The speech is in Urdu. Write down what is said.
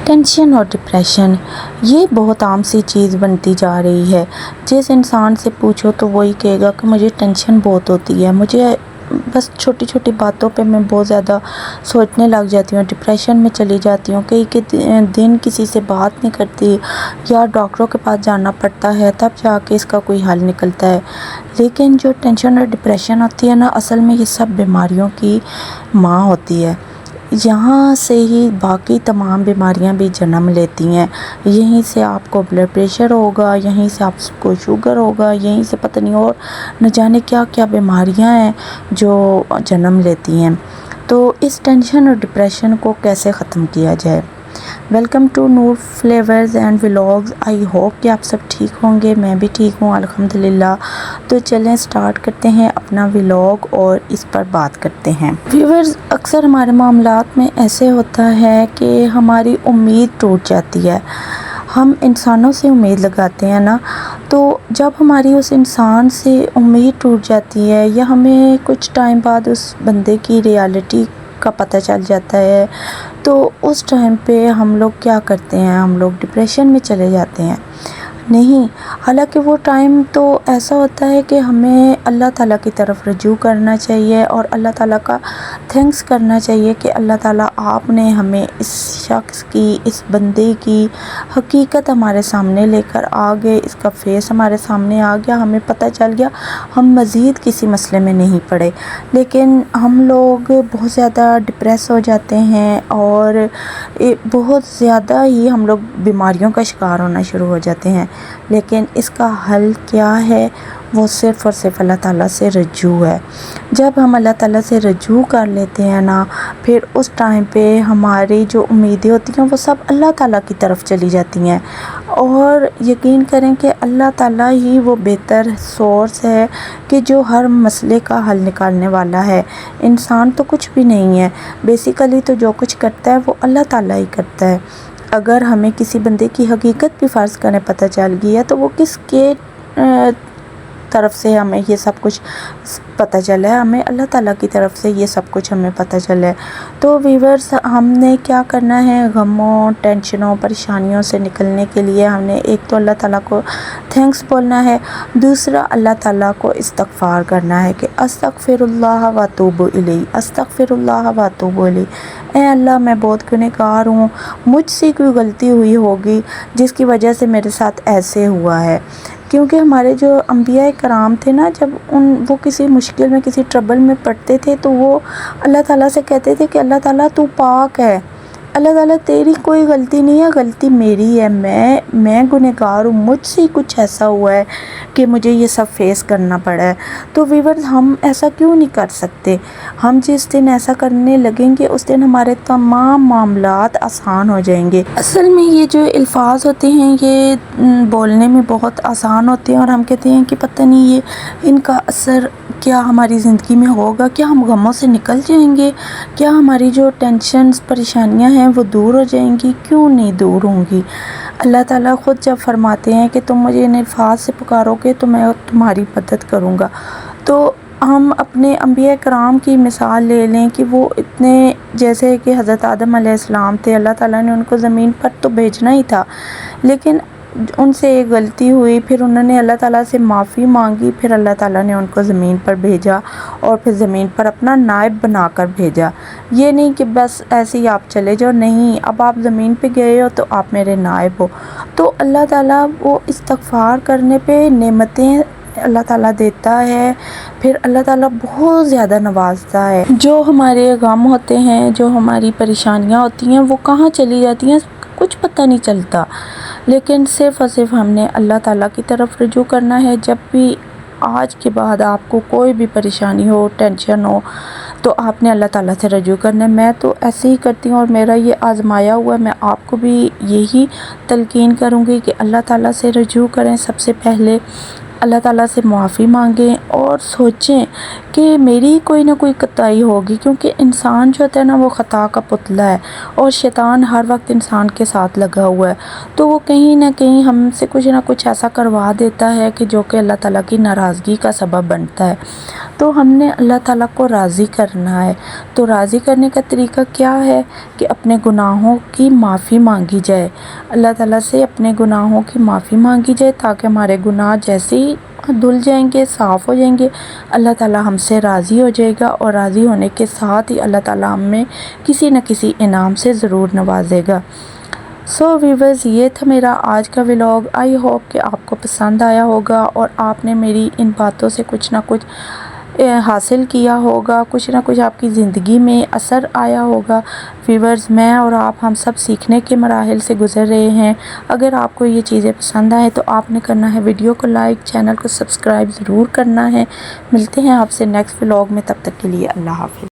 ٹینشن اور ڈپریشن یہ بہت عام سی چیز بنتی جا رہی ہے۔ جس انسان سے پوچھو تو وہی کہے گا کہ مجھے ٹینشن بہت ہوتی ہے، مجھے بس چھوٹی چھوٹی باتوں پہ میں بہت زیادہ سوچنے لگ جاتی ہوں، ڈپریشن میں چلی جاتی ہوں، کئی دن کسی سے بات نہیں کرتی یا ڈاکٹروں کے پاس جانا پڑتا ہے تب جا کے اس کا کوئی حل نکلتا ہے۔ لیکن جو ٹینشن اور ڈپریشن ہوتی ہے نا، اصل میں یہ سب بیماریوں کی ماں ہوتی ہے۔ یہاں سے ہی باقی تمام بیماریاں بھی جنم لیتی ہیں۔ یہیں سے آپ کو بلڈ پریشر ہوگا، یہیں سے آپ کو شوگر ہوگا، یہیں سے پتہ نہیں اور نہ جانے کیا کیا بیماریاں ہیں جو جنم لیتی ہیں۔ تو اس ٹینشن اور ڈپریشن کو کیسے ختم کیا جائے؟ Welcome to Noor flavours and vlogs. I hope کہ آپ سب ٹھیک ہوں گے، میں بھی ٹھیک ہوں الحمدللہ۔ تو چلیں سٹارٹ کرتے ہیں اپنا ولاگ اور اس پر بات کرتے ہیں۔ ویورز، اکثر ہمارے معاملات میں ایسے ہوتا ہے کہ ہماری امید ٹوٹ جاتی ہے۔ ہم انسانوں سے امید لگاتے ہیں نا، تو جب ہماری اس انسان سے امید ٹوٹ جاتی ہے یا ہمیں کچھ ٹائم بعد اس بندے کی ریالٹی کا پتہ چل جاتا ہے، تو اس ٹائم پہ ہم لوگ کیا کرتے ہیں؟ ہم لوگ ڈپریشن میں چلے جاتے ہیں۔ نہیں، حالانکہ وہ ٹائم تو ایسا ہوتا ہے کہ ہمیں اللہ تعالیٰ کی طرف رجوع کرنا چاہیے اور اللہ تعالیٰ کا تھینکس کرنا چاہیے کہ اللہ تعالیٰ آپ نے ہمیں اس شخص کی، اس بندے کی حقیقت ہمارے سامنے لے کر آ گئے، اس کا فیس ہمارے سامنے آ گیا، ہمیں پتہ چل گیا، ہم مزید کسی مسئلے میں نہیں پڑے۔ لیکن ہم لوگ بہت زیادہ ڈپریس ہو جاتے ہیں اور بہت زیادہ ہی ہم لوگ بیماریوں کا شکار ہونا شروع ہو جاتے ہیں۔ لیکن اس کا حل کیا ہے؟ وہ صرف اور صرف اللہ تعالیٰ سے رجوع ہے۔ جب ہم اللہ تعالیٰ سے رجوع کر لیتے ہیں نا، پھر اس ٹائم پہ ہماری جو امیدیں ہوتی ہیں وہ سب اللہ تعالیٰ کی طرف چلی جاتی ہیں، اور یقین کریں کہ اللہ تعالیٰ ہی وہ بہتر سورس ہے کہ جو ہر مسئلے کا حل نکالنے والا ہے۔ انسان تو کچھ بھی نہیں ہے، بیسیکلی تو جو کچھ کرتا ہے وہ اللہ تعالیٰ ہی کرتا ہے۔ اگر ہمیں کسی بندے کی حقیقت بھی فرض کرنے پتہ چل گئی ہے تو وہ کس کے طرف سے ہمیں یہ سب کچھ پتہ چلا ہے؟ ہمیں اللہ تعالیٰ کی طرف سے یہ سب کچھ ہمیں پتہ چلا ہے۔ تو ویورز، ہم نے کیا کرنا ہے؟ غموں، ٹینشنوں، پریشانیوں سے نکلنے کے لیے ہم نے ایک تو اللہ تعالیٰ کو تھینکس بولنا ہے، دوسرا اللہ تعالیٰ کو استغفار کرنا ہے کہ استغفر اللہ و اتوب الیہ، استغفر اللہ و اتوب الیہ۔ اے اللہ، میں بہت گنہگار ہوں، مجھ سے کوئی غلطی ہوئی ہوگی جس کی وجہ سے میرے ساتھ ایسے ہوا ہے۔ کیونکہ ہمارے جو انبیاء کرام تھے نا، جب وہ کسی مشکل میں، کسی ٹربل میں پڑتے تھے تو وہ اللہ تعالیٰ سے کہتے تھے کہ اللہ تعالیٰ تو پاک ہے، اللہ تعالیٰ تیری کوئی غلطی نہیں ہے، غلطی میری ہے، میں گنہگار ہوں، مجھ سے کچھ ایسا ہوا ہے کہ مجھے یہ سب فیس کرنا پڑا ہے۔ تو ویورز، ہم ایسا کیوں نہیں کر سکتے؟ ہم جس دن ایسا کرنے لگیں گے اس دن ہمارے تمام معاملات آسان ہو جائیں گے۔ اصل میں یہ جو الفاظ ہوتے ہیں یہ بولنے میں بہت آسان ہوتے ہیں، اور ہم کہتے ہیں کہ پتہ نہیں یہ ان کا اثر کیا ہماری زندگی میں ہوگا، کیا ہم غموں سے نکل جائیں گے، کیا ہماری جو ٹینشنز، پریشانیاں ہیں وہ دور ہو جائیں گی؟ کیوں نہیں دور ہوں گی؟ اللہ تعالیٰ خود جب فرماتے ہیں کہ تم مجھے ان الفاظ سے پکارو گے تو میں تمہاری مدد کروں گا۔ تو ہم اپنے انبیاء کرام کی مثال لے لیں کہ وہ اتنے، جیسے کہ حضرت آدم علیہ السلام تھے، اللہ تعالیٰ نے ان کو زمین پر تو بھیجنا ہی تھا، لیکن ان سے ایک غلطی ہوئی، پھر انہوں نے اللہ تعالیٰ سے معافی مانگی، پھر اللہ تعالیٰ نے ان کو زمین پر بھیجا اور پھر زمین پر اپنا نائب بنا کر بھیجا۔ یہ نہیں کہ بس ایسے ہی آپ چلے جاؤ، نہیں، اب آپ زمین پہ گئے ہو تو آپ میرے نائب ہو۔ تو اللہ تعالیٰ وہ استغفار کرنے پہ نعمتیں اللہ تعالیٰ دیتا ہے، پھر اللہ تعالیٰ بہت زیادہ نوازتا ہے۔ جو ہمارے غم ہوتے ہیں، جو ہماری پریشانیاں ہوتی ہیں، وہ کہاں چلی جاتی ہیں کچھ پتہ نہیں چلتا۔ لیکن صرف اور صرف ہم نے اللہ تعالیٰ کی طرف رجوع کرنا ہے۔ جب بھی آج کے بعد آپ کو کوئی بھی پریشانی ہو، ٹینشن ہو، تو آپ نے اللہ تعالیٰ سے رجوع کرنا ہے۔ میں تو ایسے ہی کرتی ہوں اور میرا یہ آزمایا ہوا ہے، میں آپ کو بھی یہی تلقین کروں گی کہ اللہ تعالیٰ سے رجوع کریں۔ سب سے پہلے اللہ تعالیٰ سے معافی مانگیں اور سوچیں کہ میری کوئی نہ کوئی کوتاہی ہوگی، کیونکہ انسان جو ہوتا ہے نا وہ خطا کا پتلا ہے، اور شیطان ہر وقت انسان کے ساتھ لگا ہوا ہے، تو وہ کہیں نہ کہیں ہم سے کچھ نہ کچھ ایسا کروا دیتا ہے کہ جو کہ اللہ تعالیٰ کی ناراضگی کا سبب بنتا ہے۔ تو ہم نے اللہ تعالیٰ کو راضی کرنا ہے۔ تو راضی کرنے کا طریقہ کیا ہے کہ اپنے گناہوں کی معافی مانگی جائے، اللہ تعالیٰ سے اپنے گناہوں کی معافی مانگی جائے، تاکہ ہمارے گناہ جیسے ہی دھل جائیں گے، صاف ہو جائیں گے، اللہ تعالیٰ ہم سے راضی ہو جائے گا، اور راضی ہونے کے ساتھ ہی اللہ تعالیٰ ہمیں کسی نہ کسی انعام سے ضرور نوازے گا۔ سو ویورز، یہ تھا میرا آج کا ولاگ۔ آئی ہوپ کہ آپ کو پسند آیا ہوگا اور آپ نے میری ان باتوں سے کچھ نہ کچھ حاصل کیا ہوگا، کچھ نہ کچھ آپ کی زندگی میں اثر آیا ہوگا۔ ویورز، میں اور آپ ہم سب سیکھنے کے مراحل سے گزر رہے ہیں۔ اگر آپ کو یہ چیزیں پسند آئیں تو آپ نے کرنا ہے ویڈیو کو لائک، چینل کو سبسکرائب ضرور کرنا ہے۔ ملتے ہیں آپ سے نیکسٹ ولاگ میں، تب تک کے لیے اللہ حافظ۔